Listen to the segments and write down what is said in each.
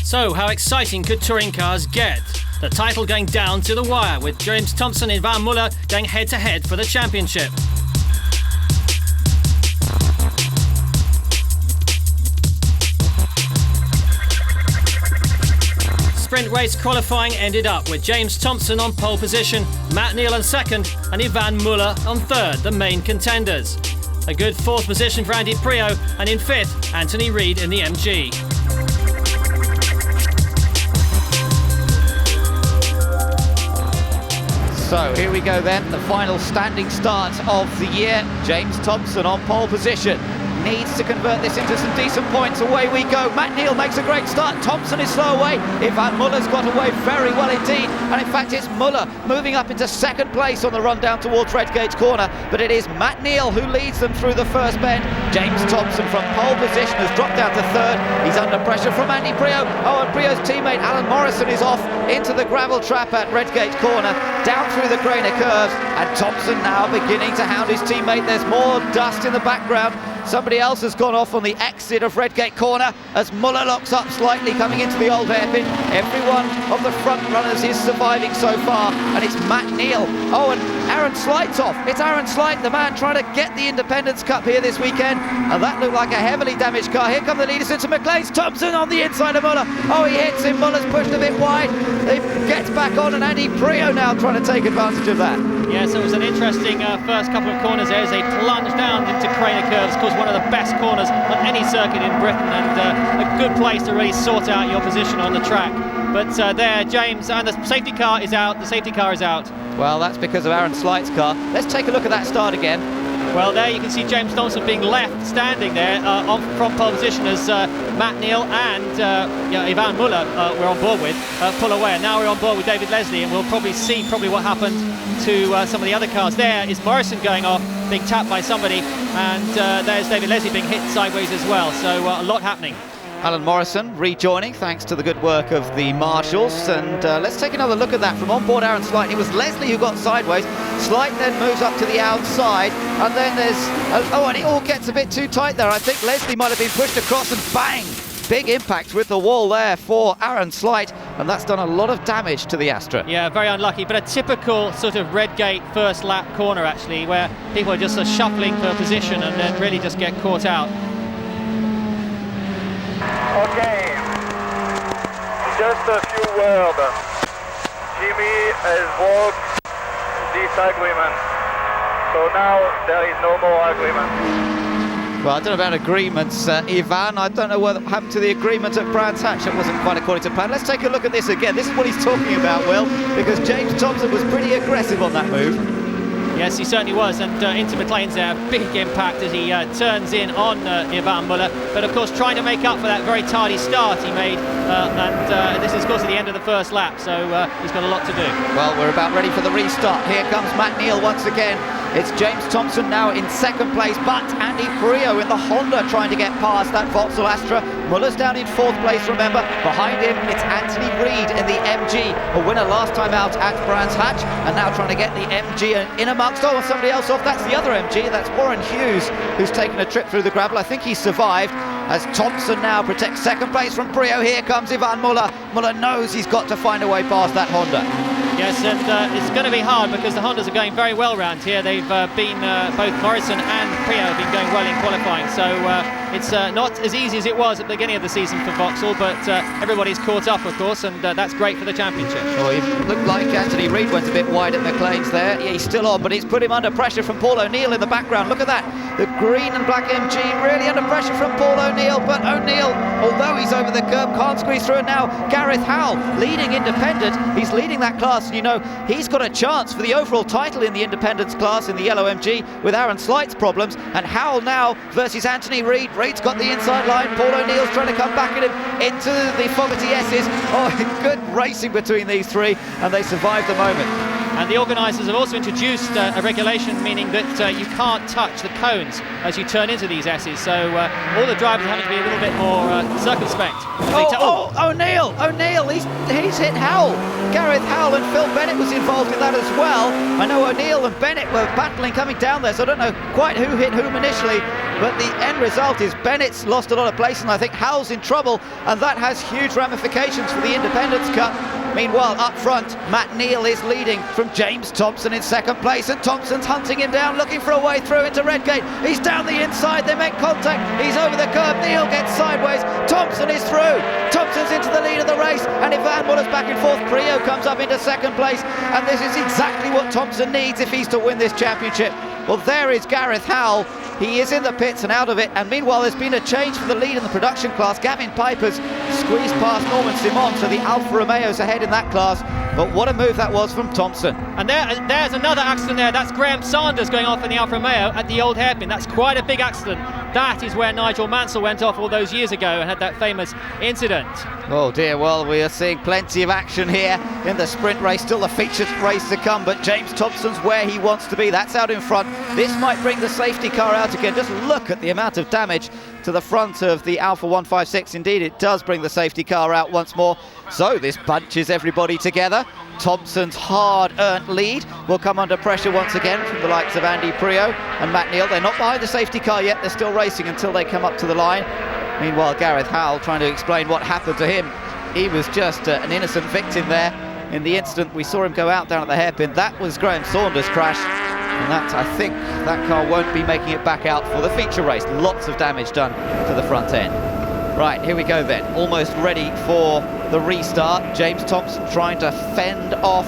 So, how exciting could touring cars get? The title going down to the wire, with James Thompson and Van Muller going head-to-head for the championship. Sprint race qualifying ended up with James Thompson on pole position, Matt Neal on second and Van Muller on third, the main contenders. A good fourth position for Andy Priaulx, and in fifth, Anthony Reid in the MG. So here we go then, the final standing start of the year. James Thompson on pole position. Needs to convert this into some decent points. Away we go. Matt Neal makes a great start. Thompson is slow away. Van Muller's got away very well indeed. And in fact, it's Muller moving up into second place on the run down towards Redgate Corner. But it is Matt Neal who leads them through the first bend. James Thompson from pole position has dropped down to third. He's under pressure from Andy Priaulx. Oh, and Priaulx's teammate Alan Morrison is off into the gravel trap at Redgate Corner, down through the Grainer curves. And Thompson now beginning to hound his teammate. There's more dust in the background. Somebody else has gone off on the exit of Redgate Corner as Muller locks up slightly coming into the old hairpin. Every one of the front runners is surviving so far, and it's Matt Neal. Oh, and Aaron Slight's off. It's Aaron Slight, the man trying to get the Independence Cup here this weekend, and that looked like a heavily damaged car. Here come the leaders into McLean's. Thompson on the inside of Muller. Oh, he hits him. Muller's pushed a bit wide. He gets back on, and Andy Priaulx now trying to take advantage of that. Yeah, so it was an interesting first couple of corners there as they plunged down into Grainer curves. Of course, one of the best corners on any circuit in Britain, and a good place to really sort out your position on the track. But there, James, and the safety car is out. The safety car is out. Well, that's because of Aaron Slight's car. Let's take a look at that start again. Well, there you can see James Thompson being left standing there from pole position as Matt Neal and Van Muller we're on board with pull away. And now we're on board with David Leslie, and we'll probably see what happened to some of the other cars. There is Morrison going off, being tapped by somebody, and there's David Leslie being hit sideways as well. So a lot happening. Alan Morrison rejoining thanks to the good work of the marshals, and let's take another look at that from on board Aaron Slight. It was Leslie who got sideways. Slight then moves up to the outside, and then there's and it all gets a bit too tight there. I think Leslie might have been pushed across, and bang, big impact with the wall there for Aaron Slight, and that's done a lot of damage to the Astra. Yeah, very unlucky, but a typical sort of Redgate first lap corner actually, where people are just shuffling for position and then really just get caught out. Okay, just a few words. Jimmy has walked this agreement, so now there is no more agreement. Well, I don't know about agreements, Ivan. I don't know what happened to the agreement at Brands Hatch. It wasn't quite according to plan. Let's take a look at this again. This is what he's talking about, Will, because James Thompson was pretty aggressive on that move. Yes, he certainly was, and into McLean's there, big impact as he turns in on Van Muller, but of course trying to make up for that very tardy start he made, and this is of course at the end of the first lap, so he's got a lot to do. Well, we're about ready for the restart. Here comes Matt Neal once again. It's James Thompson now in second place, but Andy Priaulx in the Honda trying to get past that Vauxhall Astra. Muller's down in fourth place, remember. Behind him, it's Anthony Reid in the MG, a winner last time out at Brands Hatch, and now trying to get the MG in amongst, somebody else off. That's the other MG, that's Warren Hughes, who's taken a trip through the gravel. I think he survived, as Thompson now protects second place from Priaulx. Here comes Van Muller. Muller knows he's got to find a way past that Honda. Yes, and it's going to be hard because the Hondas are going very well round here. They've been, both Morrison and Priaulx have been going well in qualifying, so it's not as easy as it was at the beginning of the season for Vauxhall, but everybody's caught up, of course, and that's great for the championship. Well, it looked like Anthony Reid went a bit wide at McLean's there. Yeah, he's still on, but he's put him under pressure from Paul O'Neill in the background. Look at that. The green and black MG really under pressure from Paul O'Neill, but O'Neill, although he's over the curb, can't squeeze through it now. Gareth Howell leading independent. He's leading that class. You know, he's got a chance for the overall title in the independents class in the yellow MG with Aaron Slight's problems, and Howell now versus Anthony Reid. Reid's got the inside line. Paul O'Neill's trying to come back at him into the Fogarty S's. Oh, good racing between these three, and they survived the moment. And the organisers have also introduced a regulation meaning that you can't touch the cones as you turn into these S's, so all the drivers are having to be a little bit more circumspect. O'Neill, he's hit Howell. Gareth Howell and Phil Bennett was involved in that as well. I know O'Neill and Bennett were battling coming down there, so I don't know quite who hit whom initially, but the end result is Bennett's lost a lot of place, and I think Howell's in trouble, and that has huge ramifications for the Independence Cup. Meanwhile, up front, Matt Neal is leading from James Thompson in second place, and Thompson's hunting him down, looking for a way through into Redgate. He's down the inside, they make contact, he's over the curb, Neal gets sideways, Thompson is through, Thompson's into the lead of the race, and Ivan Muller's back in fourth. Prio comes up into second place, and this is exactly what Thompson needs if he's to win this championship. Well, there is Gareth Howell. He is in the pits and out of it, and meanwhile there's been a change for the lead in the production class. Gavin Piper's squeezed past Norman Simon, so the Alfa Romeo's ahead in that class. But what a move that was from Thompson. And there's another accident there. That's Graham Sanders going off in the Alfa Romeo at the Old Hairpin. That's quite a big accident. That is where Nigel Mansell went off all those years ago and had that famous incident. Oh dear, well, we are seeing plenty of action here in the sprint race. Still a featured race to come, but James Thompson's where he wants to be. That's out in front. This might bring the safety car out again. Just look at the amount of damage to the front of the Alfa 156. Indeed, it does bring the safety car out once more. So this bunches everybody together. Thompson's hard-earned lead will come under pressure once again from the likes of Andy Prio and Matt Neal. They're not behind the safety car yet. They're still racing until they come up to the line. Meanwhile, Gareth Howell trying to explain what happened to him. He was just an innocent victim there. In the instant we saw him go out down at the hairpin, that was Graham Saunders' crash. And that, I think, that car won't be making it back out for the feature race. Lots of damage done to the front end. Right, here we go then. Almost ready for the restart. James Thompson trying to fend off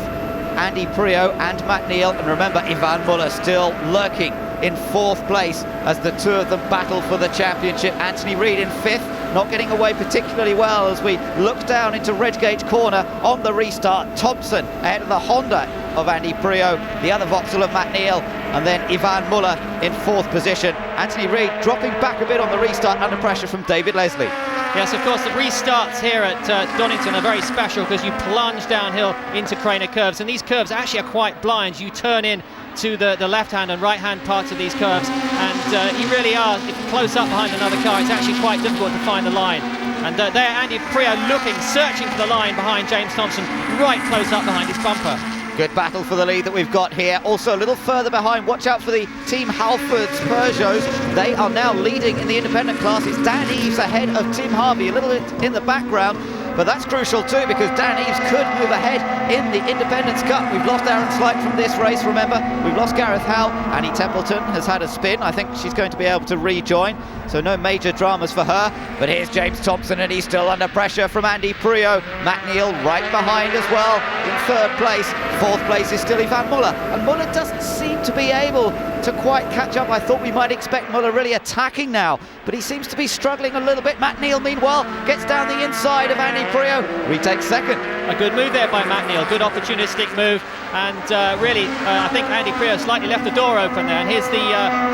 Andy Prio and Matt Neal. And remember, Ivan Muller still lurking in fourth place as the two of them battle for the championship. Anthony Reid in fifth, not getting away particularly well as we look down into Redgate corner on the restart. Thompson ahead of the Honda of Andy Prio, the other Vauxhall of Matt Neal, and then Ivan Muller in fourth position. Anthony Reid dropping back a bit on the restart under pressure from David Leslie. Yes, of course, the restarts here at Donington are very special because you plunge downhill into Craner curves, and these curves actually are quite blind. You turn in to the left-hand and right-hand parts of these curves, and you really are, if you're close up behind another car, it's actually quite difficult to find the line. And there Andy Prio looking, searching for the line behind James Thompson, right close up behind his bumper. Good battle for the lead that we've got here. Also a little further behind, watch out for the Team Halford's Peugeots. They are now leading in the independent class. It's Dan Eves ahead of Tim Harvey, a little bit in the background. But that's crucial too, because Dan Eves could move ahead in the Independence Cup. We've lost Aaron Slight from this race, remember. We've lost Gareth Howell. Annie Templeton has had a spin. I think she's going to be able to rejoin, so no major dramas for her. But here's James Thompson, and he's still under pressure from Andy Prio. Matt Neal right behind as well in third place. Fourth place is still Ivan Muller, and Muller doesn't seem to be able to quite catch up. I thought we might expect Muller really attacking now, but he seems to be struggling a little bit. Matt Neal, meanwhile, gets down the inside of Andy Prio, retakes second. A good move there by Matt Neal, good opportunistic move, and really, I think Andy Prio slightly left the door open there, and here's the,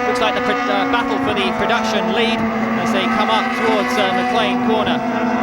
looks like the battle for the production lead as they come up towards McLean corner.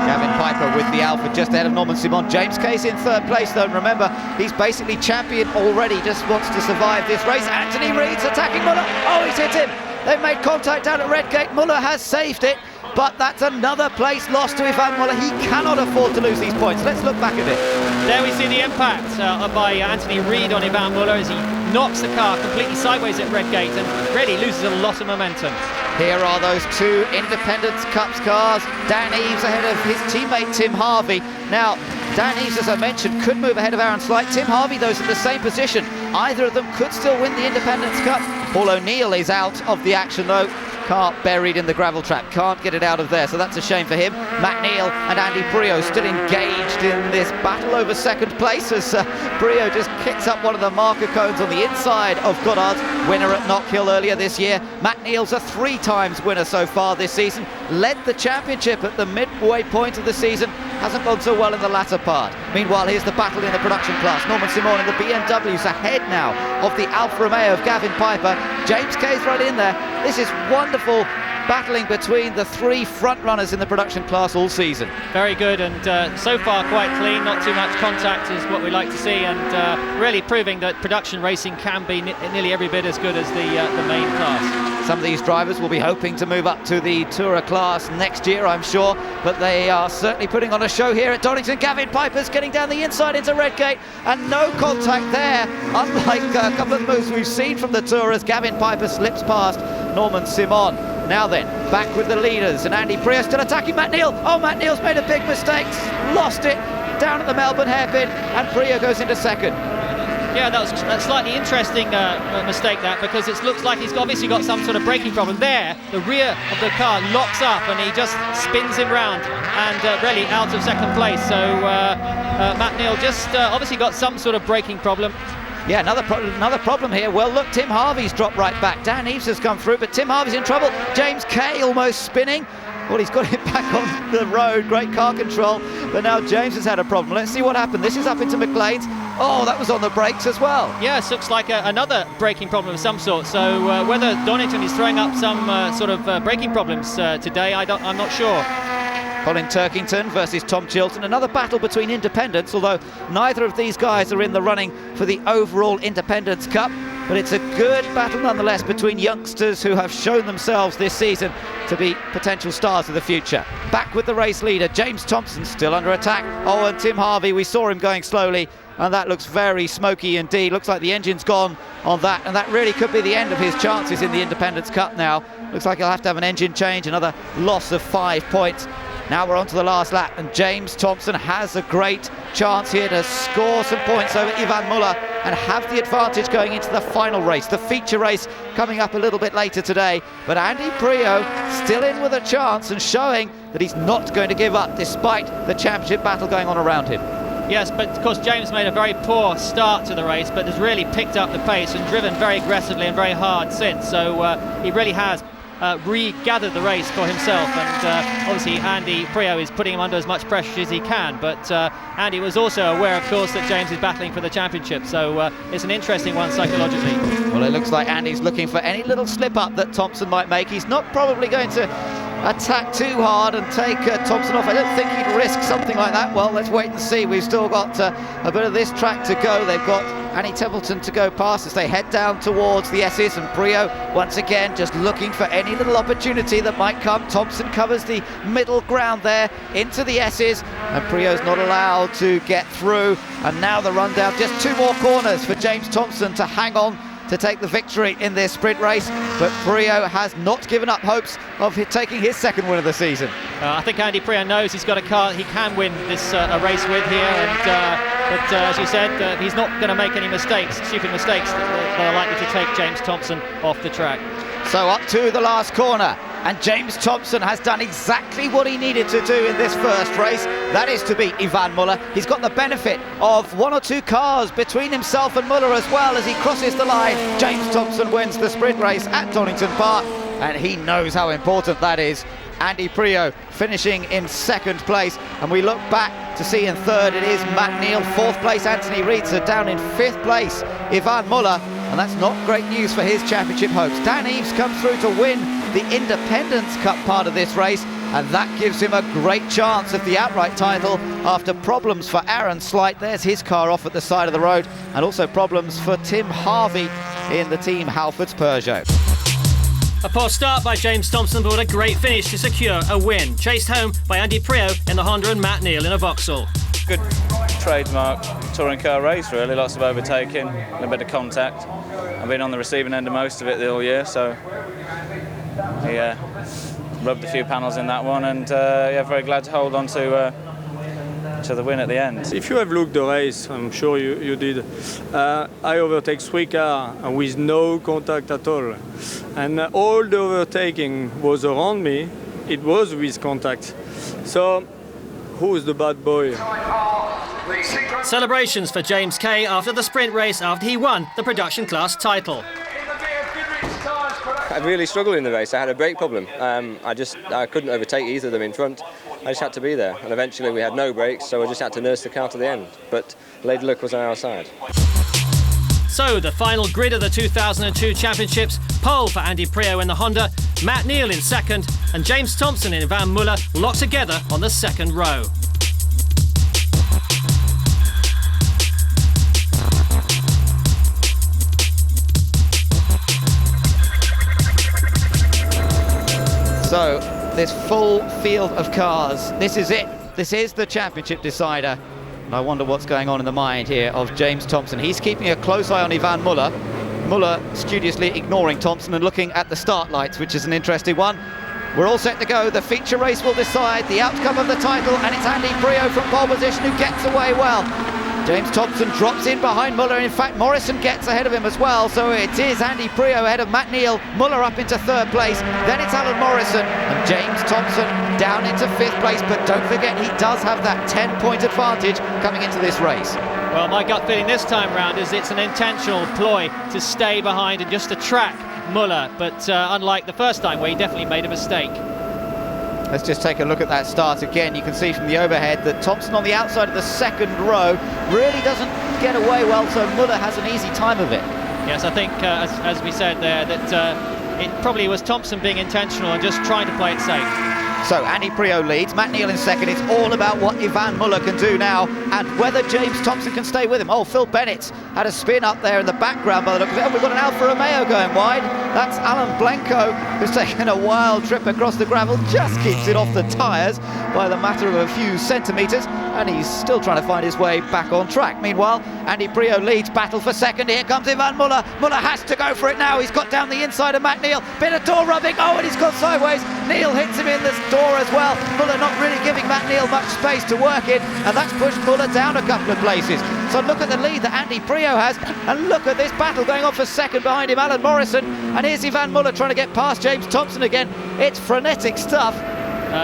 Gavin Piper with the Alfa just ahead of Norman Simon. James Case in third place though, and remember, he's basically champion already, just wants to survive this race. Anthony Reid's attacking Muller. Oh, he's hit him. They've made contact down at Redgate. Muller has saved it, but that's another place lost to Ivan Muller. He cannot afford to lose these points. Let's look back at it. There we see the impact by Anthony Reid on Ivan Muller as he knocks the car completely sideways at Redgate and really loses a lot of momentum. Here are those two Independence Cups cars. Dan Eves ahead of his teammate Tim Harvey. Now, Dan Eves, as I mentioned, could move ahead of Aaron Slight. Tim Harvey, though, is in the same position. Either of them could still win the Independence Cup. Paul O'Neill is out of the action, though. Car buried in the gravel trap, can't get it out of there, so that's a shame for him. Matt Neal and Andy Prio still engaged in this battle over second place as Prio just kicks up one of the marker cones on the inside of Goddard's, winner at Knockhill earlier this year. Matt Neal's a 3-times winner so far this season, led the championship at the midway point of the season, hasn't gone so well in the latter part. Meanwhile, here's the battle in the production class. Norman Simon in the BMW's ahead now of the Alfa Romeo of Gavin Piper. James Kay's right in there. This is wonderful battling between the three front runners in the production class all season. Very good, and so far quite clean, not too much contact is what we like to see, and really proving that production racing can be nearly every bit as good as the main class. Some of these drivers will be hoping to move up to the Tourer class next year, I'm sure, but they are certainly putting on a show here at Donington. Gavin Piper's getting down the inside into Redgate, and no contact there, unlike a couple of moves we've seen from the Tourers. Gavin Piper slips past Norman Simon. Now then, back with the leaders, and Andy Prio still attacking Matt Neal. Oh, Matt Neal's made a big mistake, lost it down at the Melbourne hairpin, and Prio goes into second. Yeah, that was a slightly interesting mistake, that, because it looks like he's obviously got some sort of braking problem. There, the rear of the car locks up and he just spins him round and really out of second place. So Matt Neal just obviously got some sort of braking problem. Yeah, another problem here. Well, look, Tim Harvey's dropped right back. Dan Eaves has come through, but Tim Harvey's in trouble. James Kay almost spinning. Well, he's got it back on the road. Great car control, but now James has had a problem. Let's see what happened. This is up into McLean's. Oh, that was on the brakes as well. Yes, looks like another braking problem of some sort. So whether Donington is throwing up some sort of braking problems today, I'm not sure. Colin Turkington versus Tom Chilton. Another battle between independents, although neither of these guys are in the running for the overall Independents Cup. But it's a good battle nonetheless between youngsters who have shown themselves this season to be potential stars of the future. Back with the race leader, James Thompson, still under attack. Oh, and Tim Harvey, we saw him going slowly, and that looks very smoky indeed. Looks like the engine's gone on that, and that really could be the end of his chances in the Independents Cup now. Looks like he'll have to have an engine change, another loss of 5 points. Now we're on to the last lap, and James Thompson has a great chance here to score some points over Ivan Muller and have the advantage going into the final race, the feature race coming up a little bit later today. But Andy Prio still in with a chance and showing that he's not going to give up despite the championship battle going on around him. Yes, but of course James made a very poor start to the race, but has really picked up the pace and driven very aggressively and very hard since. So he really has regathered the race for himself, and obviously Andy Prio is putting him under as much pressure as he can, but Andy was also aware, of course, that James is battling for the championship, so it's an interesting one psychologically. Well, it looks like Andy's looking for any little slip up that Thompson might make. He's not probably going to attack too hard and take Thompson off. I don't think he'd risk something like that. Well, let's wait and see. We've still got a bit of this track to go. They've got Annie Templeton to go past as they head down towards the S's, and Prio once again just looking for any little opportunity that might come. Thompson covers the middle ground there into the S's, and Prio's not allowed to get through, and now the rundown, just 2 more corners for James Thompson to hang on to take the victory in this sprint race, but Prio has not given up hopes of taking his second win of the season. I think Andy Prio knows he's got a car he can win this race with here, and but as you said, he's not going to make any mistakes, stupid mistakes that are likely to take James Thompson off the track. So up to the last corner, and James Thompson has done exactly what he needed to do in this first race. That is to beat Ivan Muller. He's got the benefit of 1 or 2 cars between himself and Muller as well as he crosses the line. James Thompson wins the sprint race at Donington Park, and he knows how important that is. Andy Prio finishing in 2nd place, and we look back to see in 3rd it is Matt Neal, 4th place Anthony Reitzer, down in 5th place Ivan Muller, and that's not great news for his championship hopes. Dan Eaves comes through to win the Independents Cup part of this race, and that gives him a great chance of the outright title after problems for Aaron Slight. There's his car off at the side of the road, and also problems for Tim Harvey in the Team Halfords Peugeot. A poor start by James Thompson, but a great finish to secure a win. Chased home by Andy Prio in the Honda and Matt Neal in a Vauxhall. Good trademark touring car race, really. Lots of overtaking, a bit of contact. I've been on the receiving end of most of it all year, so he rubbed a few panels in that one, and very glad to hold on to the win at the end. If you have looked the race, I'm sure you did, I overtake 3 cars with no contact at all. And all the overtaking was around me, it was with contact. So, who's the bad boy? Celebrations for James Kay after the sprint race after he won the production class title. I really struggled in the race. I had a brake problem. I couldn't overtake either of them in front. I just had to be there, and eventually we had no brakes, so I just had to nurse the car to the end. But Lady Luck was on our side. So the final grid of the 2002 Championships, pole for Andy Priaulx in the Honda, Matt Neal in second, and James Thompson and Ivan Muller locked together on the second row. So this full field of cars, this is it. This is the championship decider. And I wonder what's going on in the mind here of James Thompson. He's keeping a close eye on Ivan Muller. Muller studiously ignoring Thompson and looking at the start lights, which is an interesting one. We're all set to go. The feature race will decide the outcome of the title, and it's Andy Priaulx from pole position who gets away well. James Thompson drops in behind Muller. In fact, Morrison gets ahead of him as well. So it is Andy Priaulx ahead of Matt Neal. Muller up into third place. Then it's Alan Morrison and James Thompson down into fifth place. But don't forget, he does have that 10-point advantage coming into this race. Well, my gut feeling this time round is it's an intentional ploy to stay behind and just to track Muller. But unlike the first time where he definitely made a mistake. Let's just take a look at that start again. You can see from the overhead that Thompson on the outside of the second row really doesn't get away well, so Muller has an easy time of it. Yes, I think, as we said there, that it probably was Thompson being intentional and just trying to play it safe. So Andy Priaulx leads, Matt Neal in second. It's all about what Ivan Muller can do now and whether James Thompson can stay with him. Oh, Phil Bennett had a spin up there in the background by the look of it. And we've got an Alfa Romeo going wide. That's Alan Blanco, who's taken a wild trip across the gravel, just keeps it off the tyres by the matter of a few centimetres, and he's still trying to find his way back on track. Meanwhile, Andy Priaulx leads, battle for second. Here comes Ivan Muller. Muller has to go for it now. He's got down the inside of Matt Neal. Bit of door rubbing. Oh, and he's gone sideways. Neal hits him in the door as well. Muller not really giving Matt Neal much space to work in, and that's pushed Muller down a couple of places. So look at the lead that Andy Priaulx has, and look at this battle going on for second behind him, Alan Morrison, and here's Ivan Muller trying to get past James Thompson again. It's frenetic stuff.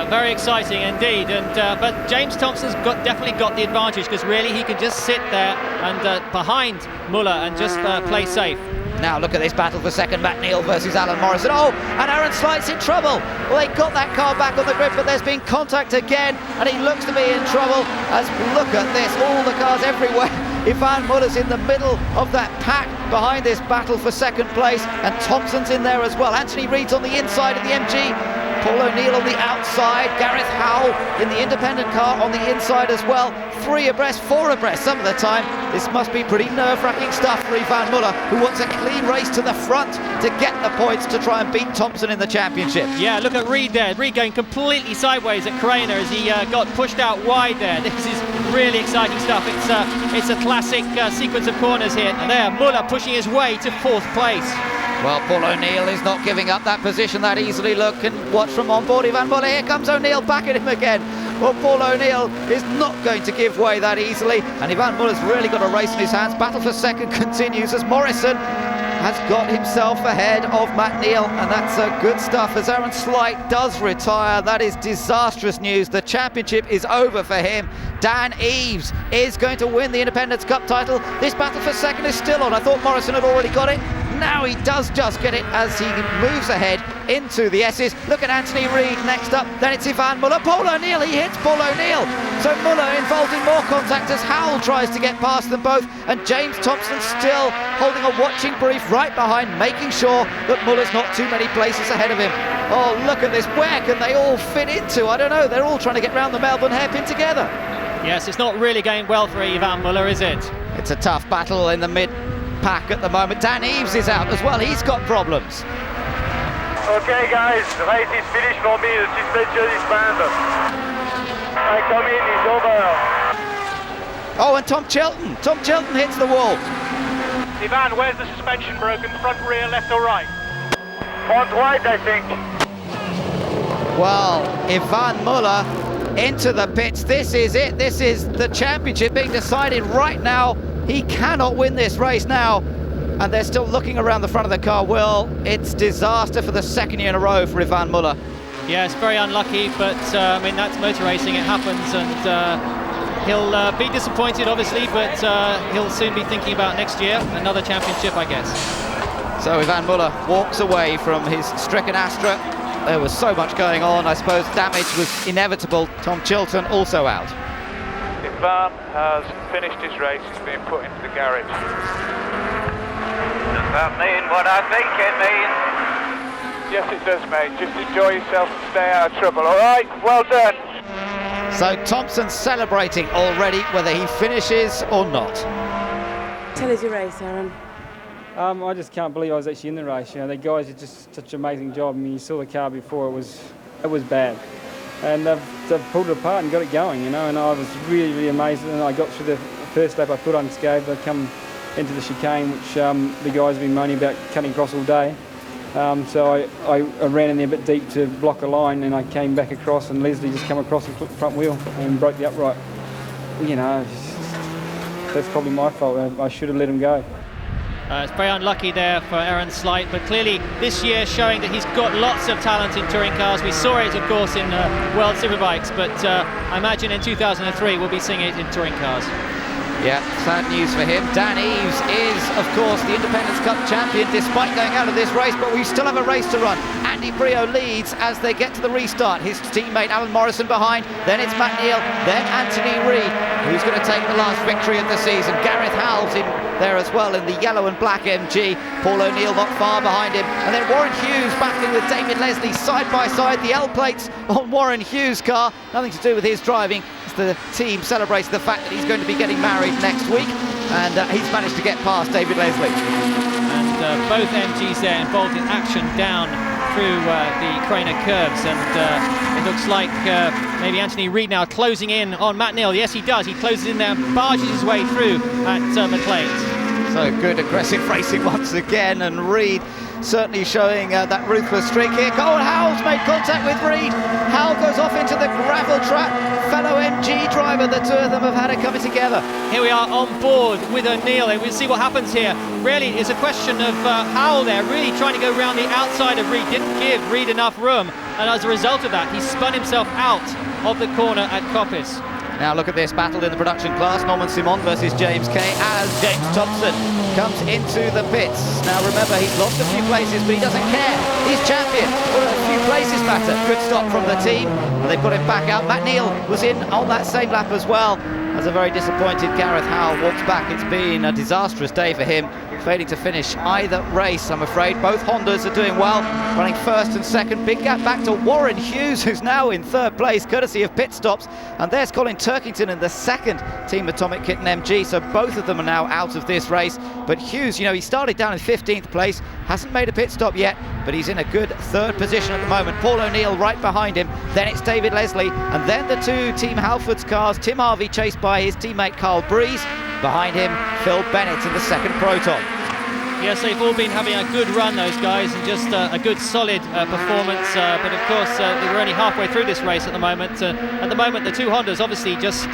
Very exciting indeed, and but James Thompson's definitely got the advantage because really he can just sit there and behind Muller and just play safe. Now look at this battle for second, Matt Neal versus Alan Morrison. Oh, and Aaron Slight's in trouble. Well, they got that car back on the grid, but there's been contact again, and he looks to be in trouble. As look at this, all the cars everywhere. Ivan Muller's in the middle of that pack behind this battle for second place, and Thompson's in there as well. Anthony Reid's on the inside of the MG. Paul O'Neill on the outside, Gareth Howell in the independent car on the inside as well. 3 abreast, 4 abreast some of the time. This must be pretty nerve-wracking stuff for Ivan Muller, who wants a clean race to the front to get the points to try and beat Thompson in the championship. Yeah, look at Reid there. Reid going completely sideways at Craner as he got pushed out wide there. This is really exciting stuff. It's a classic sequence of corners here. And there, Muller pushing his way to 4th place. Well, Paul O'Neill is not giving up that position that easily. Look and watch from on board Ivan Muller. Here comes O'Neill back at him again. Well, Paul O'Neill is not going to give way that easily, and Ivan Muller's really got a race in his hands. Battle for second continues as Morrison has got himself ahead of Matt Neal, and that's good stuff as Aaron Slight does retire. That is disastrous news. The championship is over for him. Dan Eaves is going to win the Independence Cup title. This battle for second is still on. I thought Morrison had already got it. Now he does just get it as he moves ahead into the S's. Look at Anthony Reid next up. Then it's Ivan Muller. Paul O'Neill, he hits Paul O'Neill. So Muller involved in more contact as Howell tries to get past them both. And James Thompson still holding a watching brief right behind, making sure that Muller's not too many places ahead of him. Oh, look at this. Where can they all fit into? I don't know. They're all trying to get round the Melbourne hairpin together. Yes, it's not really going well for Ivan Muller, is it? It's a tough battle in the mid-pack at the moment. Dan Eaves is out as well. He's got problems. Okay, guys, the race is finished for me. The suspension is banned. I come in, it's over. Oh, and Tom Chilton. Tom Chilton hits the wall. Ivan, where's the suspension broken? Front, rear, left or right? Front right, I think. Well, Ivan Muller into the pits. This is it. This is the championship being decided right now. He cannot win this race now. And they're still looking around the front of the car. Well, it's disaster for the second year in a row for Ivan Muller. Yeah, it's very unlucky, but I mean, that's motor racing. It happens, and he'll be disappointed, obviously, but he'll soon be thinking about next year, another championship, I guess. So Ivan Muller walks away from his stricken Astra. There was so much going on. I suppose damage was inevitable. Tom Chilton also out. Ivan has finished his race. He's been put into the garage. that mean what I think it means? Yes, it does, mate. Just enjoy yourself and stay out of trouble, all right? Well done. So Thompson's celebrating already, whether he finishes or not. Tell us your race, Aaron. I just can't believe I was actually in the race. You know, the guys did just such an amazing job. I mean, you saw the car before; it was bad, and they've pulled it apart and got it going. You know, and I was really, really amazed. And I got through the first lap, I put unscathed. I come into the chicane, which the guys have been moaning about cutting across all day. So I ran in there a bit deep to block a line, and I came back across, and Leslie just come across the front wheel and broke the upright. You know, that's probably my fault. I should have let him go. It's very unlucky there for Aaron Slight, but clearly this year showing that he's got lots of talent in touring cars. We saw it, of course, in World Superbikes, but I imagine in 2003 we'll be seeing it in touring cars. Yeah, sad news for him. Dan Eves is, of course, the Independence Cup champion despite going out of this race, but we still have a race to run. Andy Brio leads as they get to the restart. His teammate Alan Morrison behind, then it's Matt Neal, then Anthony Reid, who's going to take the last victory of the season. Gareth Howell's in there as well in the yellow and black MG. Paul O'Neill not far behind him, and then Warren Hughes battling with David Leslie side by side. The L plates on Warren Hughes' car, nothing to do with his driving. The team celebrates the fact that he's going to be getting married next week, and he's managed to get past David Leslie. And both MGs there involved in action down through the Craner curves, and it looks like maybe Anthony Reid now closing in on Matt Neal. Yes, he does. He closes in there, barges his way through at McLean's. So good aggressive racing once again, and Reid certainly showing that ruthless streak here. Colin Howell's made contact with Reid. Howell goes off into the gravel trap. Fellow MG driver, the two of them have had it coming together. Here we are on board with O'Neill, and we'll see what happens here. Really, it's a question of Howell there, really trying to go around the outside of Reid. Didn't give Reid enough room, and as a result of that, he spun himself out of the corner at Coppice. Now look at this battle in the production class. Norman Simon versus James Kay as James Thompson comes into the pits. Now remember, he's lost a few places, but he doesn't care. He's champion. Well, a few places matter. Good stop from the team. And they've got him back out. Matt Neal was in on that same lap as well. As a very disappointed Gareth Howell walks back. It's been a disastrous day for him, failing to finish either race, I'm afraid. Both Hondas are doing well, running first and second. Big gap back to Warren Hughes, who's now in third place, courtesy of pit stops. And there's Colin Turkington in the second Team Atomic Kitten MG, so both of them are now out of this race. But Hughes, you know, he started down in 15th place, hasn't made a pit stop yet, but he's in a good third position at the moment. Paul O'Neill right behind him, then it's David Leslie, and then the two Team Halford's cars. Tim Harvey chased by his teammate Carl Breeze. Behind him, Phil Bennett in the second Proton. Yes, they've all been having a good run, those guys, and just a good solid performance. But of course, we're only halfway through this race at the moment. At the moment, the two Hondas obviously just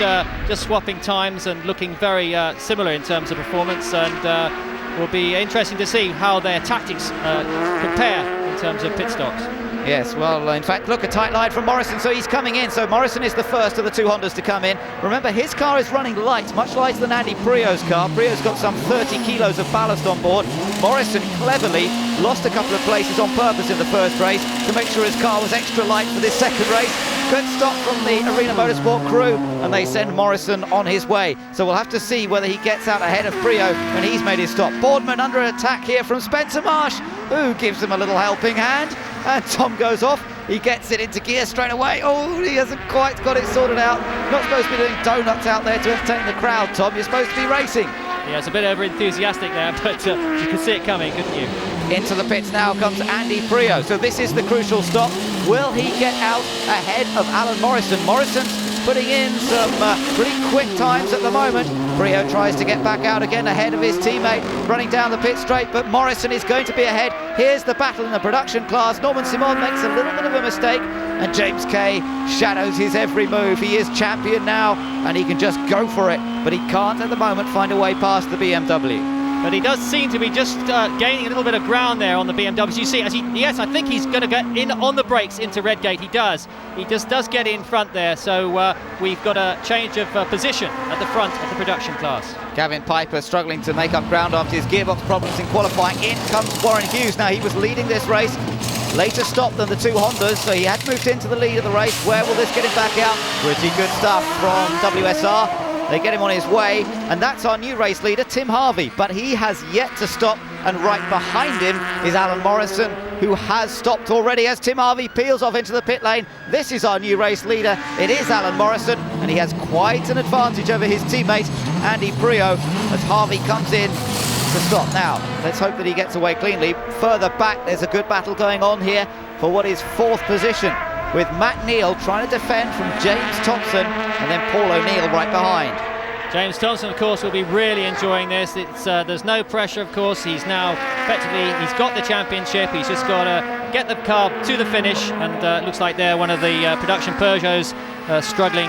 swapping times and looking very similar in terms of performance. And will be interesting to see how their tactics compare in terms of pit stops. Yes, well, in fact, look, a tight line from Morrison, so he's coming in. So Morrison is the first of the two Hondas to come in. Remember, his car is running light, much lighter than Andy Brio's car. Brio's got some 30 kilos of ballast on board. Morrison cleverly lost a couple of places on purpose in the first race to make sure his car was extra light for this second race. Good stop from the Arena Motorsport crew, and they send Morrison on his way. So we'll have to see whether he gets out ahead of Brio when he's made his stop. Boardman under attack here from Spencer Marsh, who gives him a little helping hand. And Tom goes off. He gets it into gear straight away. Oh, he hasn't quite got it sorted out. Not supposed to be doing donuts out there to entertain the crowd, Tom. You're supposed to be racing. Yeah, it's a bit over-enthusiastic there, but you could see it coming, couldn't you? Into the pits now comes Andy Brio. So this is the crucial stop. Will he get out ahead of Alan Morrison? Morrison's putting in some pretty quick times at the moment. Brio tries to get back out again ahead of his teammate, running down the pit straight, but Morrison is going to be ahead. Here's the battle in the production class. Norman Simon makes a little bit of a mistake, and James Kay shadows his every move. He is champion now, and he can just go for it, but he can't at the moment find a way past the BMW. But he does seem to be just gaining a little bit of ground there on the BMW. You see, yes, I think he's going to get in on the brakes into Redgate. He does. He just does get in front there. So we've got a change of position at the front of the production class. Gavin Piper struggling to make up ground after his gearbox problems in qualifying. In comes Warren Hughes. Now, he was leading this race. Later stop than the two Hondas, so he had moved into the lead of the race. Where will this get him back out? Pretty good stuff from WSR. They get him on his way, and that's our new race leader, Tim Harvey, but he has yet to stop and right behind him is Alan Morrison, who has stopped already as Tim Harvey peels off into the pit lane. This is our new race leader. It is Alan Morrison, and he has quite an advantage over his teammate Andy Prio as Harvey comes in to stop. Now, let's hope that he gets away cleanly. Further back, there's a good battle going on here for what is 4th position, with Matt Neal trying to defend from James Thompson, and then Paul O'Neill right behind. James Thompson, of course, will be really enjoying this. There's no pressure, of course. He's now effectively, he's got the championship. He's just got to get the car to the finish, and it looks like they're one of the production Peugeots struggling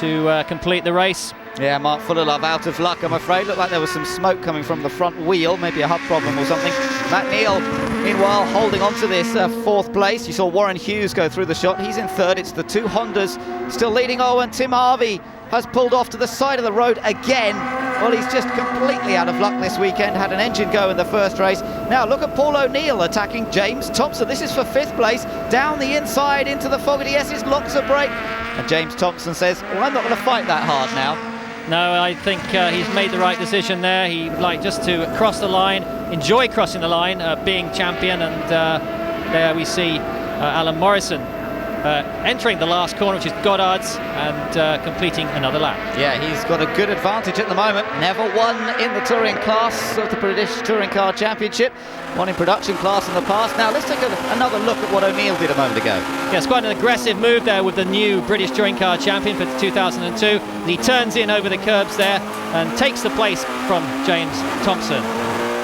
to complete the race. Yeah, Mark Fullerlove out of luck, I'm afraid. Looked like there was some smoke coming from the front wheel, maybe a hub problem or something. Matt Neal, meanwhile, holding on to this 4th place. You saw Warren Hughes go through the shot. He's in 3rd. It's the 2 Hondas still leading. Oh, and Tim Harvey has pulled off to the side of the road again. Well, he's just completely out of luck this weekend. Had an engine go in the first race. Now look at Paul O'Neill attacking James Thompson. This is for 5th place. Down the inside into the Fogarty S's, locks a brake. And James Thompson says, well, I'm not going to fight that hard now. No, I think he's made the right decision there. He would like just to cross the line, enjoy crossing the line, being champion, and there we see Alan Morrison entering the last corner, which is Goddard's, and completing another lap. Yeah, he's got a good advantage at the moment. Never won in the touring class of the British Touring Car Championship. Won in production class in the past. Now let's take another look at what O'Neill did a moment ago. Yes, quite an aggressive move there with the new British Touring Car Champion for 2002. He turns in over the curbs there and takes the place from James Thompson.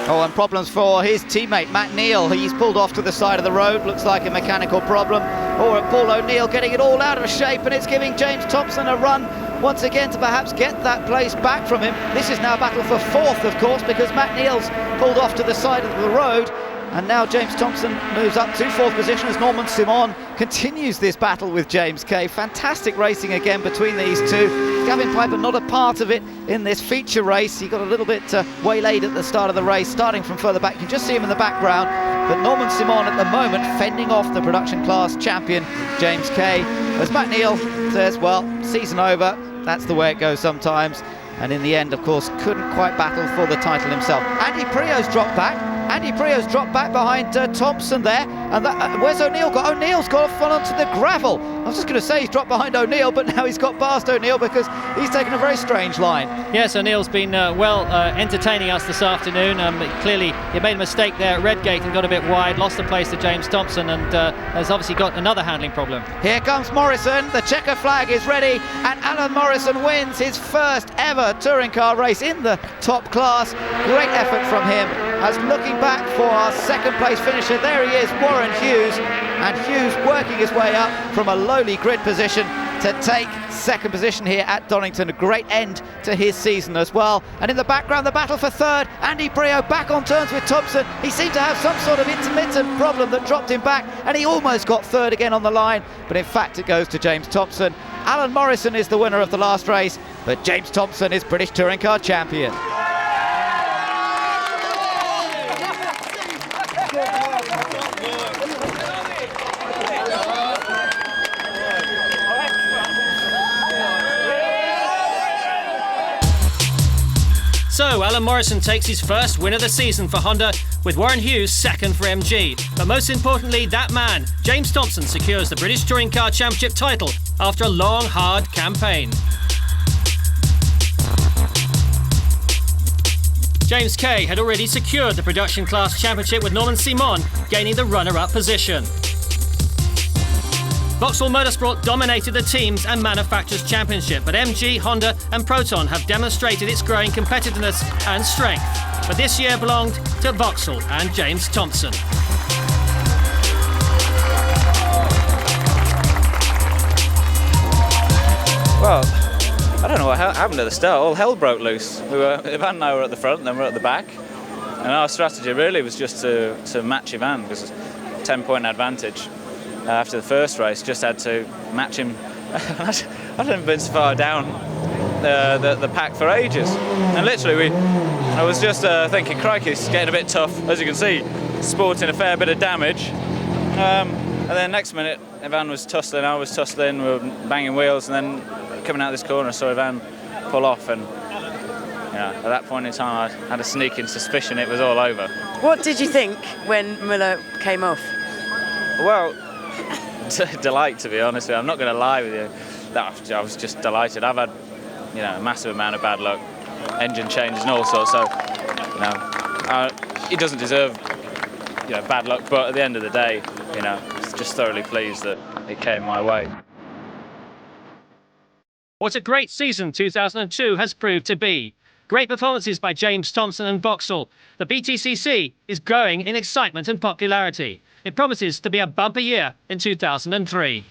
Oh, and problems for his teammate Matt Neal. He's pulled off to the side of the road. Looks like a mechanical problem. Or Paul O'Neill getting it all out of shape, and it's giving James Thompson a run once again to perhaps get that place back from him. This is now a battle for 4th, of course, because Matt Neal's pulled off to the side of the road. And now James Thompson moves up to 4th position as Norman Simon continues this battle with James Kay. Fantastic racing again between these two. Gavin Piper not a part of it in this feature race. He got a little bit waylaid at the start of the race, starting from further back. You can just see him in the background. But Norman Simon at the moment fending off the production class champion, James Kay. As Matt Neal says, well, season over. That's the way it goes sometimes. And in the end, of course, couldn't quite battle for the title himself. Andy Prio's dropped back. Andy Prio's dropped back behind Thompson there. And where's O'Neill got? O'Neill's got off onto the gravel. I was just going to say he's dropped behind O'Neill, but now he's got past O'Neill because he's taken a very strange line. Yes, O'Neill's been entertaining us this afternoon. Clearly, he made a mistake there at Redgate and got a bit wide, lost the place to James Thompson, and has obviously got another handling problem. Here comes Morrison. The checker flag is ready, and Alan Morrison wins his first ever touring car race in the top class. Great effort from him. As looking back for our 2nd place finisher, there he is, Warren Hughes, and Hughes working his way up from a lowly grid position to take 2nd position here at Donington. A great end to his season as well. And in the background, the battle for 3rd. Andy Prio back on terms with Thompson. He seemed to have some sort of intermittent problem that dropped him back, and he almost got 3rd again on the line, but in fact it goes to James Thompson. Alan Morrison is the winner of the last race, but James Thompson is British Touring Car Champion. So Alan Morrison takes his first win of the season for Honda, with Warren Hughes 2nd for MG. But most importantly, that man, James Thompson, secures the British Touring Car Championship title after a long, hard campaign. James Kay had already secured the Production Class Championship with Norman Simon gaining the runner-up position. Vauxhall Motorsport dominated the Teams and Manufacturers Championship, but MG, Honda and Proton have demonstrated its growing competitiveness and strength. But this year belonged to Vauxhall and James Thompson. Well, I don't know what happened at the start. All hell broke loose. Ivan and I were at the front, and then we were at the back. And our strategy really was just to match Ivan, because it's a 10-point advantage. After the first race, just had to match him. I hadn't been so far down the pack for ages. And literally, I was just thinking, crikey, it's getting a bit tough. As you can see, sporting a fair bit of damage. And then next minute, Ivan was tussling, I was tussling, we were banging wheels, and then coming out this corner, I saw Ivan pull off, and at that point in time, I had a sneaking suspicion it was all over. What did you think when Muller came off? Well, delight, to be honest with you. I'm not going to lie with you. I was just delighted. I've had, a massive amount of bad luck, engine changes and all sorts. So, he doesn't deserve, bad luck. But at the end of the day, just thoroughly pleased that it came my way. What a great season 2002 has proved to be. Great performances by James Thompson and Vauxhall. The BTCC is growing in excitement and popularity. It promises to be a bumper year in 2003.